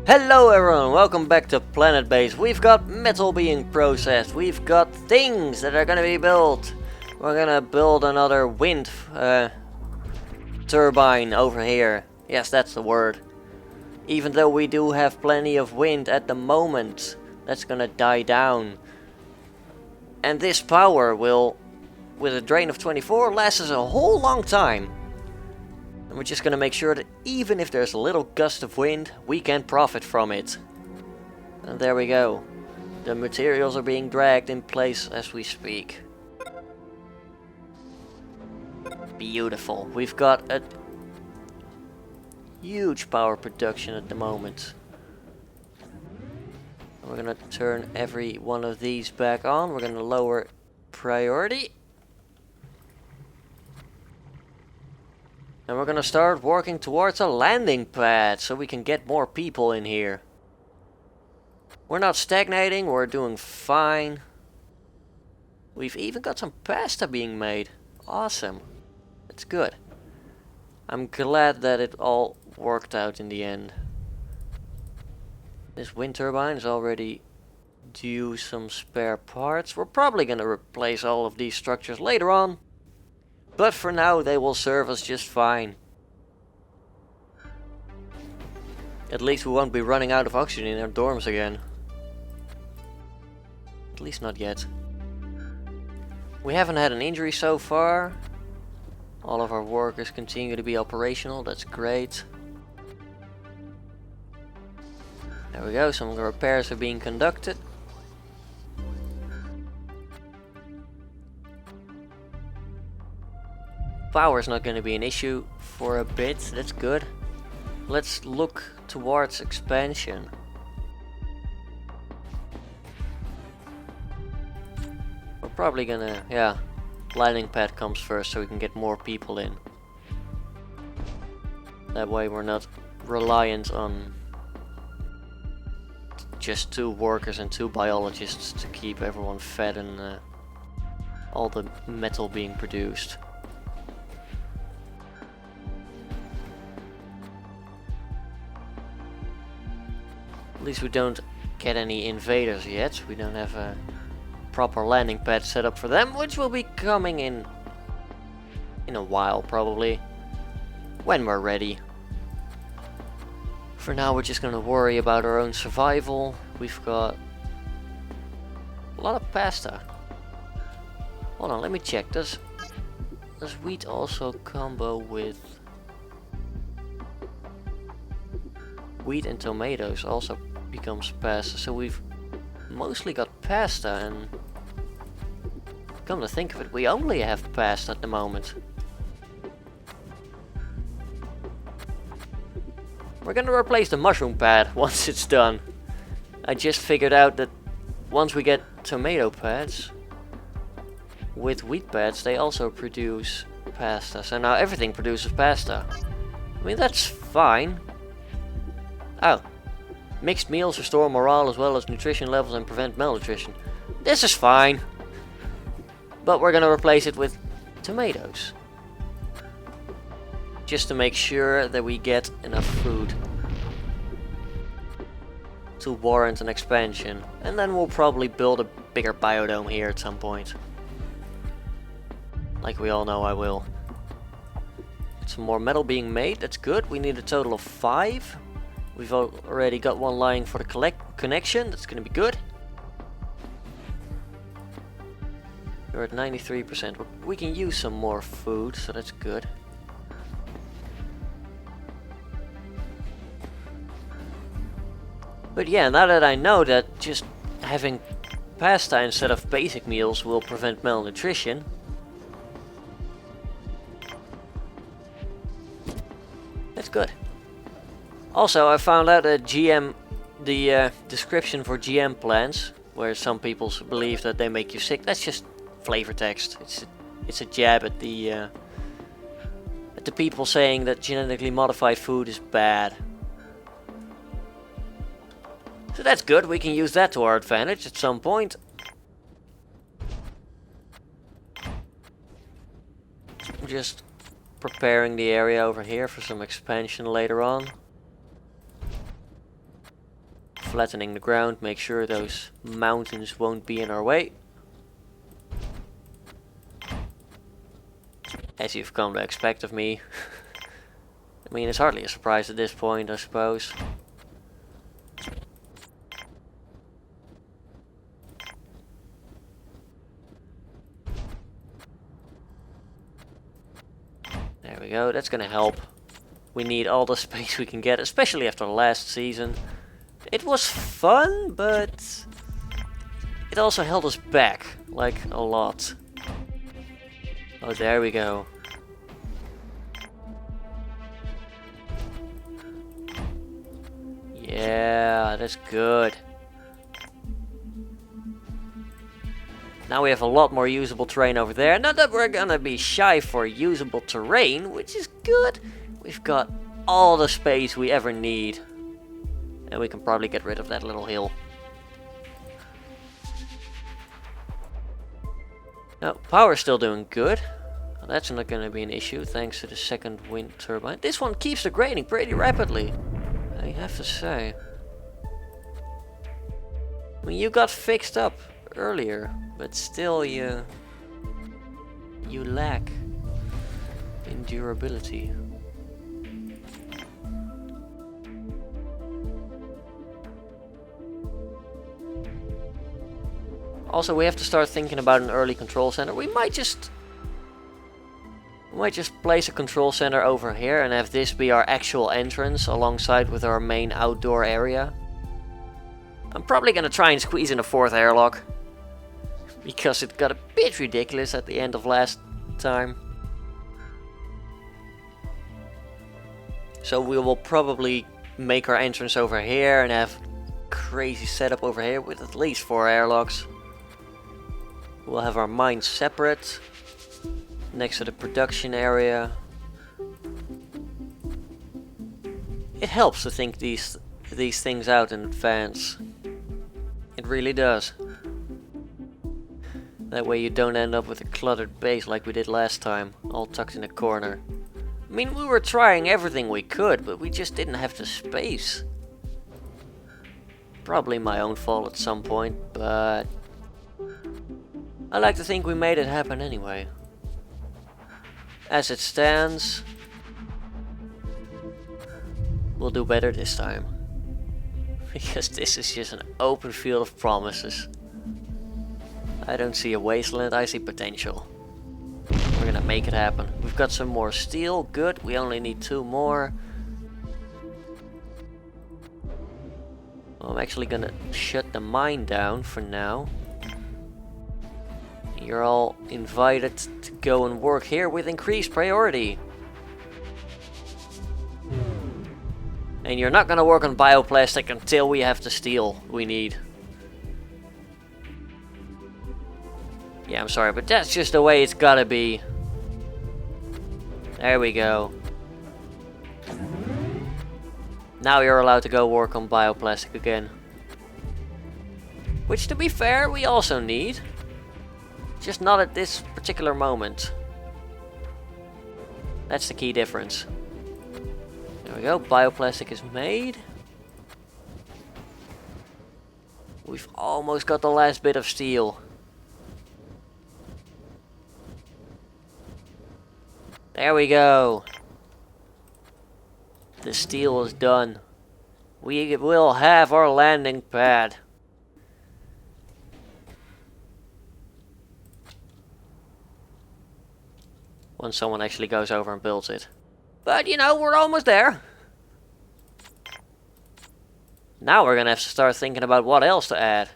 Hello everyone, welcome back to Planetbase. We've got metal being processed, we've got things that are gonna be built. We're gonna build another wind turbine over here. Yes, that's the word. Even though we do have plenty of wind at the moment, that's gonna die down. And this power will, with a drain of 24, last us a whole long time. And we're just gonna make sure that even if there's a little gust of wind, we can profit from it. And there we go. The materials are being dragged in place as we speak. Beautiful. We've got a huge power production at the moment. And we're gonna turn every one of these back on. We're gonna lower priority. And we're gonna start working towards a landing pad so we can get more people in here. We're not stagnating, we're doing fine. We've even got some pasta being made. Awesome. That's good. I'm glad that it all worked out in the end. This wind turbine is already due some spare parts. We're probably gonna replace all of these structures later on. But for now, they will serve us just fine. At least we won't be running out of oxygen in our dorms again. At least not yet. We haven't had an injury so far. All of our workers continue to be operational, that's great. There we go, some repairs are being conducted. Power is not going to be an issue for a bit, that's good. Let's look towards expansion. We're probably gonna, landing pad comes first so we can get more people in. That way we're not reliant on just 2 workers and 2 biologists to keep everyone fed and all the metal being produced. At least we don't get any invaders yet. We don't have a proper landing pad set up for them, which will be coming in a while probably, when we're ready. For now we're just gonna worry about our own survival. We've got a lot of pasta. Hold on, let me check. Does wheat also combo with wheat and tomatoes also becomes pasta, so we've mostly got pasta, and come to think of it, we only have pasta at the moment. We're gonna replace the mushroom pad once it's done. I just figured out that once we get tomato pads with wheat pads, they also produce pasta, so now everything produces pasta. I mean, that's fine. Oh. Mixed meals restore morale as well as nutrition levels and prevent malnutrition. This is fine. But we're gonna replace it with tomatoes. Just to make sure that we get enough food to warrant an expansion. And then we'll probably build a bigger biodome here at some point. Like we all know I will. Some more metal being made, that's good. We need a total of 5. We've already got one lying for the connection, that's gonna be good. We're at 93%. We can use some more food, so that's good. But yeah, now that I know that just having pasta instead of basic meals will prevent malnutrition. That's good. Also, I found out that the description for GM plants, where some people believe that they make you sick, that's just flavor text. It's a jab at the people saying that genetically modified food is bad. So that's good, we can use that to our advantage at some point. I'm just preparing the area over here for some expansion later on. flattening the ground, make sure those mountains won't be in our way. As you've come to expect of me. I mean, it's hardly a surprise at this point, I suppose. There we go, that's gonna help. We need all the space we can get, especially after last season. It was fun, but it also held us back, like, a lot. Oh, there we go. Yeah, that's good. Now we have a lot more usable terrain over there. Not that we're gonna be shy for usable terrain, which is good. We've got all the space we ever need. And we can probably get rid of that little hill. Now, power's still doing good. That's not gonna be an issue thanks to the second wind turbine. This one keeps degrading pretty rapidly, I have to say. I mean, you got fixed up earlier, but still you lack in durability. Also, we have to start thinking about an early control center. We might just place a control center over here and have this be our actual entrance alongside with our main outdoor area. I'm probably gonna try and squeeze in a 4th airlock, because it got a bit ridiculous at the end of last time. So we will probably make our entrance over here and have crazy setup over here with at least 4 airlocks. We'll have our mines separate, next to the production area. It helps to think these things out in advance. It really does. That way you don't end up with a cluttered base like we did last time, all tucked in a corner. I mean, we were trying everything we could, but we just didn't have the space. Probably my own fault at some point, but I like to think we made it happen anyway. As it stands, we'll do better this time. Because this is just an open field of promises. I don't see a wasteland, I see potential. We're gonna make it happen. We've got some more steel, good. We only need 2 more. Well, I'm actually gonna shut the mine down for now. You're all invited to go and work here with increased priority. And you're not gonna work on bioplastic until we have the steel we need. Yeah, I'm sorry, but that's just the way it's gotta be. There we go. Now you're allowed to go work on bioplastic again. Which, to be fair, we also need. Just not at this particular moment. That's the key difference. There we go, bioplastic is made. We've almost got the last bit of steel. There we go. The steel is done. We will have our landing pad. When someone actually goes over and builds it. But you know, we're almost there. Now we're gonna have to start thinking about what else to add.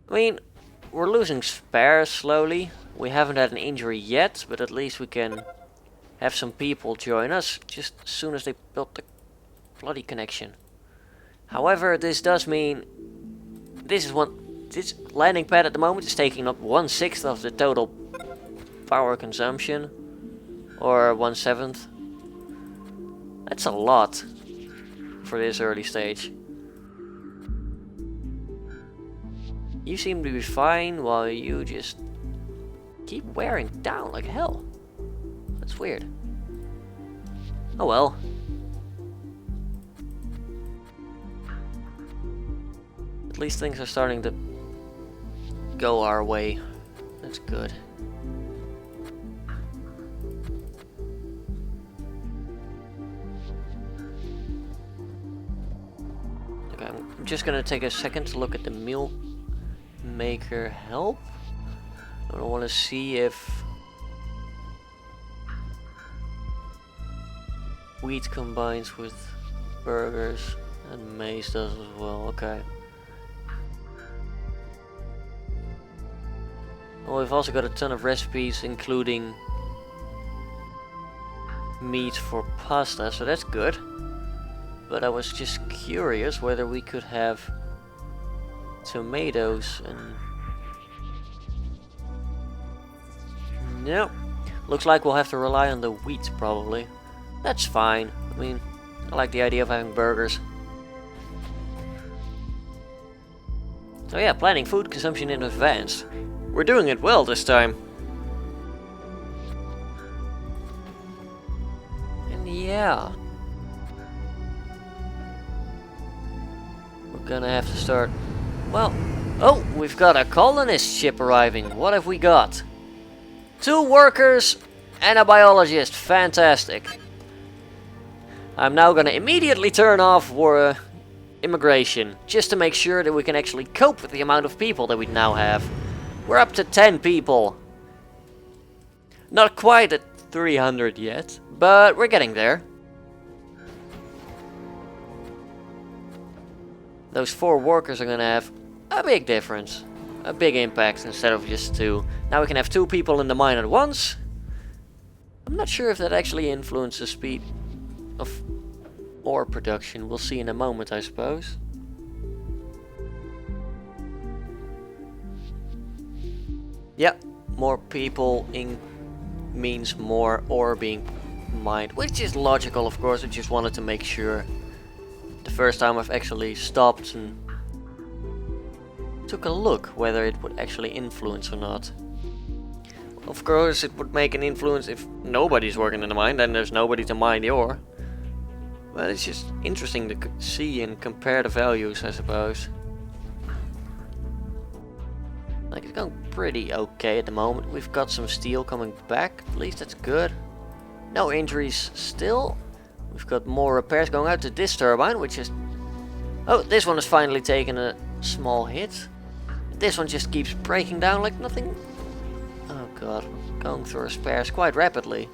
I mean, we're losing spares slowly. We haven't had an injury yet, but at least we can have some people join us just as soon as they build the bloody connection. However, this does mean this landing pad at the moment is taking up 1/6 of the total power consumption, or 1/7. That's a lot for this early stage. You seem to be fine while you just keep wearing down like hell. That's weird. Oh well. At least things are starting to go our way. That's good. Okay, I'm just gonna take a second to look at the meal maker help. I want to see if wheat combines with burgers, and maize does as well. Okay. Well, we've also got a ton of recipes including meat for pasta, so that's good. But I was just curious whether we could have tomatoes and... Nope. Looks like we'll have to rely on the wheat probably. That's fine. I mean, I like the idea of having burgers. So yeah, planning food consumption in advance. We're doing it well this time. And yeah. We're gonna have to start... Well, oh, we've got a colonist ship arriving. What have we got? 2 workers and a biologist. Fantastic. I'm now gonna immediately turn off war immigration, just to make sure that we can actually cope with the amount of people that we now have. We're up to 10 people. Not quite at 300 yet, but we're getting there. Those 4 workers are gonna have a big difference. A big impact instead of just 2. Now we can have 2 people in the mine at once. I'm not sure if that actually influences the speed of ore production. We'll see in a moment, I suppose. Yep, more people in means more ore being mined, which is logical, of course. I just wanted to make sure. The first time I've actually stopped and took a look whether it would actually influence or not. Of course, it would make an influence if nobody's working in the mine, then there's nobody to mine the ore. But it's just interesting to see and compare the values, I suppose. Like, it's going pretty okay at the moment. We've got some steel coming back, at least that's good. No injuries still. We've got more repairs going out to this turbine, which is... Oh, this one has finally taken a small hit. This one just keeps breaking down like nothing. Oh god, we're going through our spares quite rapidly.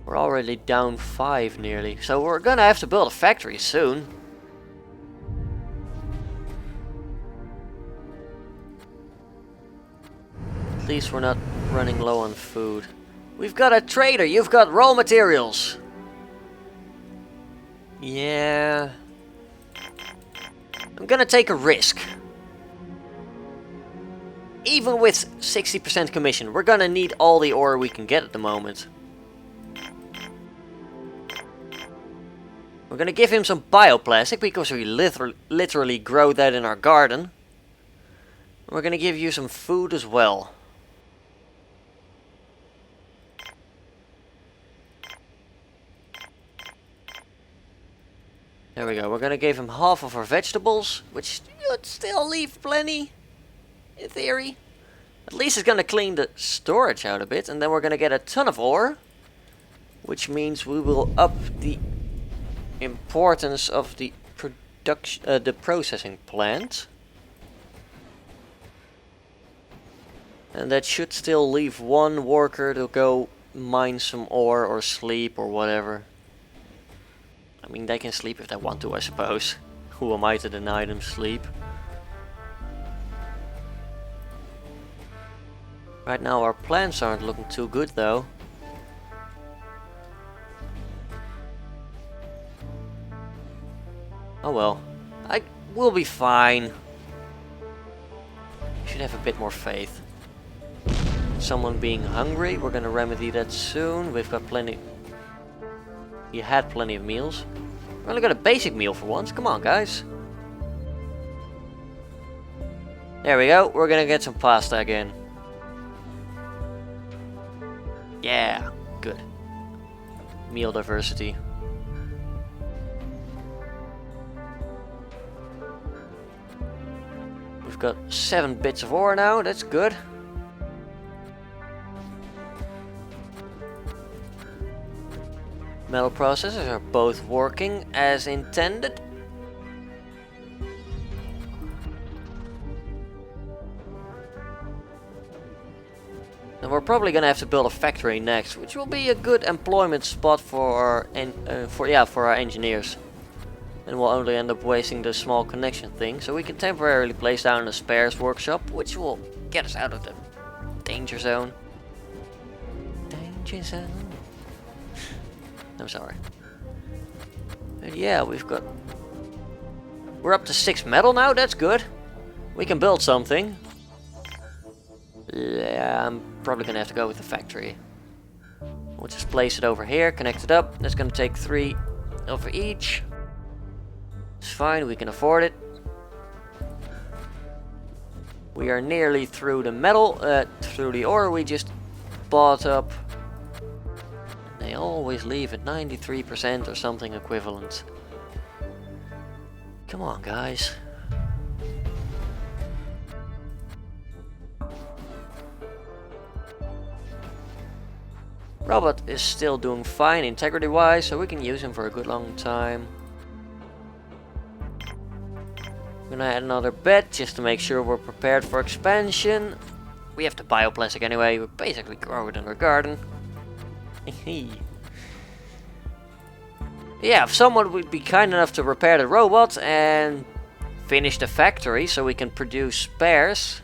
We're already down 5 nearly, so we're gonna have to build a factory soon. At least we're not running low on food. We've got a trader, you've got raw materials. Yeah. I'm gonna take a risk. Even with 60% commission, we're gonna need all the ore we can get at the moment. We're gonna give him some bioplastic because we literally grow that in our garden. We're gonna give you some food as well. There we go, we're gonna give him half of our vegetables, which would still leave plenty, in theory. At least it's gonna clean the storage out a bit, and then we're gonna get a ton of ore. Which means we will up the importance of the production, the processing plant. And that should still leave 1 worker to go mine some ore or sleep or whatever. I mean, they can sleep if they want to, I suppose. Who am I to deny them sleep? Right now our plants aren't looking too good though. Oh well, I will be fine. Should have a bit more faith. Someone being hungry, we're gonna remedy that soon. We've got plenty. You had plenty of meals. We only got a basic meal for once. Come on, guys. There we go. We're gonna get some pasta again. Yeah, good. Meal diversity. got 7 bits of ore now, that's good. Metal processors are both working as intended. And we're probably gonna have to build a factory next, which will be a good employment spot for our engineers. And we'll only end up wasting the small connection thing, so we can temporarily place down a spares workshop, which will get us out of the danger zone. Danger zone. I'm sorry. And yeah, we're up to 6 metal now, that's good. We can build something. Yeah, I'm probably gonna have to go with the factory. We'll just place it over here, connect it up. That's gonna take 3 of each. It's fine, we can afford it. We are nearly through the metal, through the ore we just bought up. They always leave at 93% or something equivalent. Come on, guys. Robot is still doing fine integrity wise, so we can use him for a good long time. I'm gonna add another bed just to make sure we're prepared for expansion. We have the bioplastic anyway, we basically grow it in our garden. Yeah, if someone would be kind enough to repair the robot and finish the factory so we can produce spares.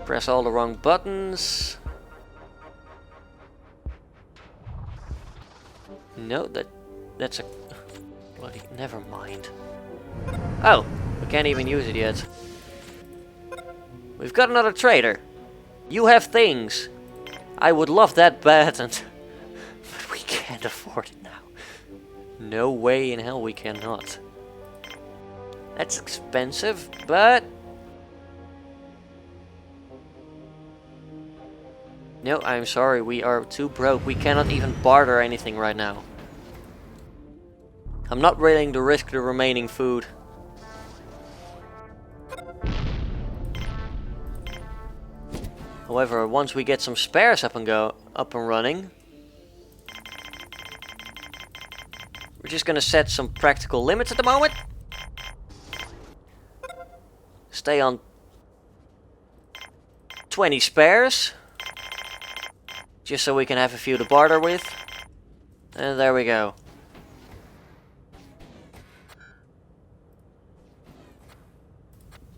Press all the wrong buttons. No, that's a bloody... never mind. Oh, we can't even use it yet. We've got another trader. You have things. I would love that bad, but we can't afford it now. No way in hell we cannot. That's expensive, but... no, I'm sorry, we are too broke. We cannot even barter anything right now. I'm not willing to risk the remaining food. However, once we get some spares up and running, we're just gonna set some practical limits at the moment. Stay on 20 spares. Just so we can have a few to barter with. And there we go.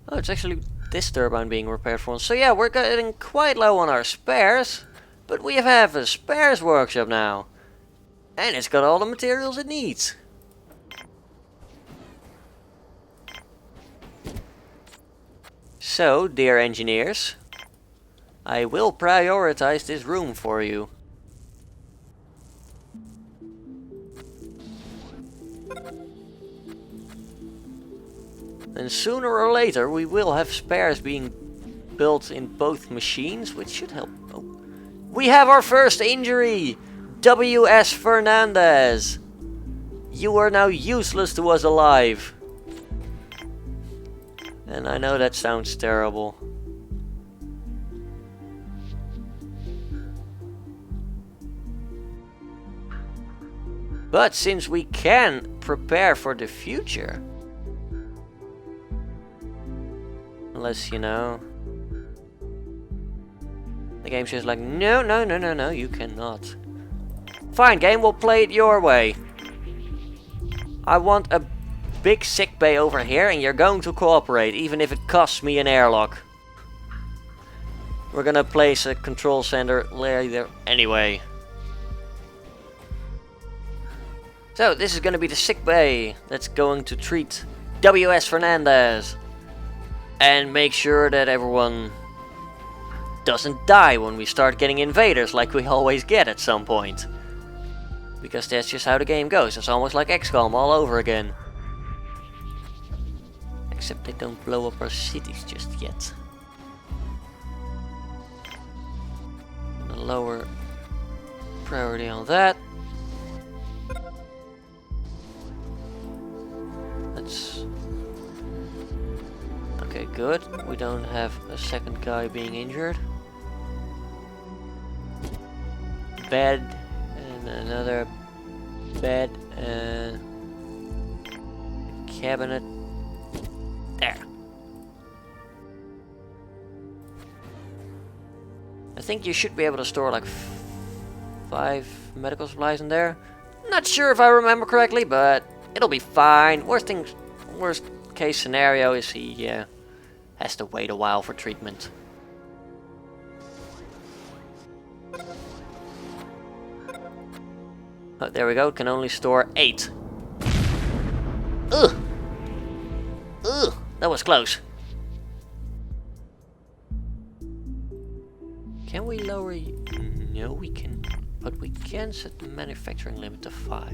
Oh, it's actually this turbine being repaired for once. So yeah, we're getting quite low on our spares. But we have a spares workshop now. And it's got all the materials it needs. So, dear engineers, I will prioritize this room for you. And sooner or later we will have spares being built in both machines, which should help. Oh. We have our first injury! W.S. Fernandez! You are now useless to us alive. And I know that sounds terrible. But since we can prepare for the future, unless, you know, the game's just like, no, no, no, no, no, you cannot. Fine, game, we'll play it your way. I want a big sickbay over here, and you're going to cooperate, even if it costs me an airlock. We're gonna place a control center later anyway. So, this is going to be the sickbay that's going to treat W.S. Fernandez. And make sure that everyone doesn't die when we start getting invaders like we always get at some point. Because that's just how the game goes. It's almost like XCOM all over again. Except they don't blow up our cities just yet. A lower priority on that. good. We don't have a second guy being injured. Bed and another bed and cabinet. There. I think you should be able to store like 5 medical supplies in there. Not sure if I remember correctly, but it'll be fine. Worst case scenario is he has to wait a while for treatment. Oh, there we go. Can only store 8. Ugh. Ugh. That was close. Can we lower? No, we can. But we can set the manufacturing limit to 5.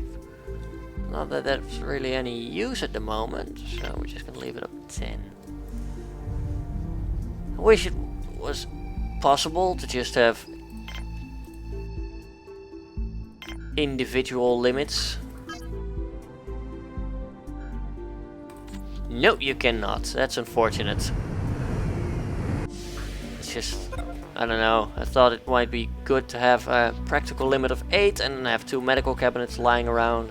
Not that that's really any use at the moment, so we're just gonna leave it up to 10. I wish it was possible to just have individual limits. No, you cannot. That's unfortunate. It's just, I don't know. I thought it might be good to have a practical limit of 8 and have 2 medical cabinets lying around.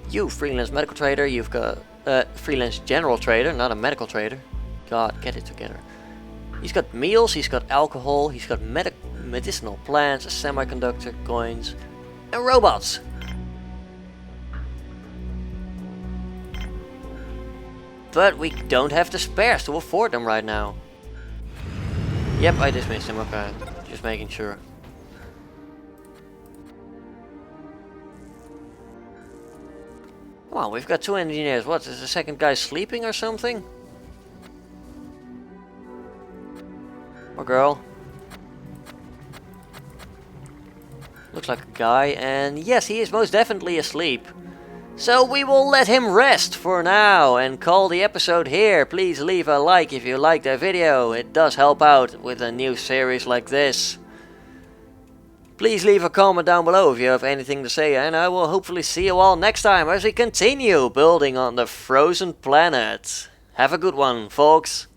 You freelance medical trader, you've got freelance general trader, not a medical trader. God, get it together. He's got meals, he's got alcohol, he's got medicinal plants, a semiconductor, coins, and robots. But we don't have the spares to afford them right now. Yep, I dismissed him, okay. Just making sure. Wow, we've got 2 engineers. What, is the second guy sleeping or something? Or girl? Looks like a guy, and yes, he is most definitely asleep. So we will let him rest for now and call the episode here. Please leave a like if you liked the video. It does help out with a new series like this. Please leave a comment down below if you have anything to say, and I will hopefully see you all next time as we continue building on the frozen planet. Have a good one, folks.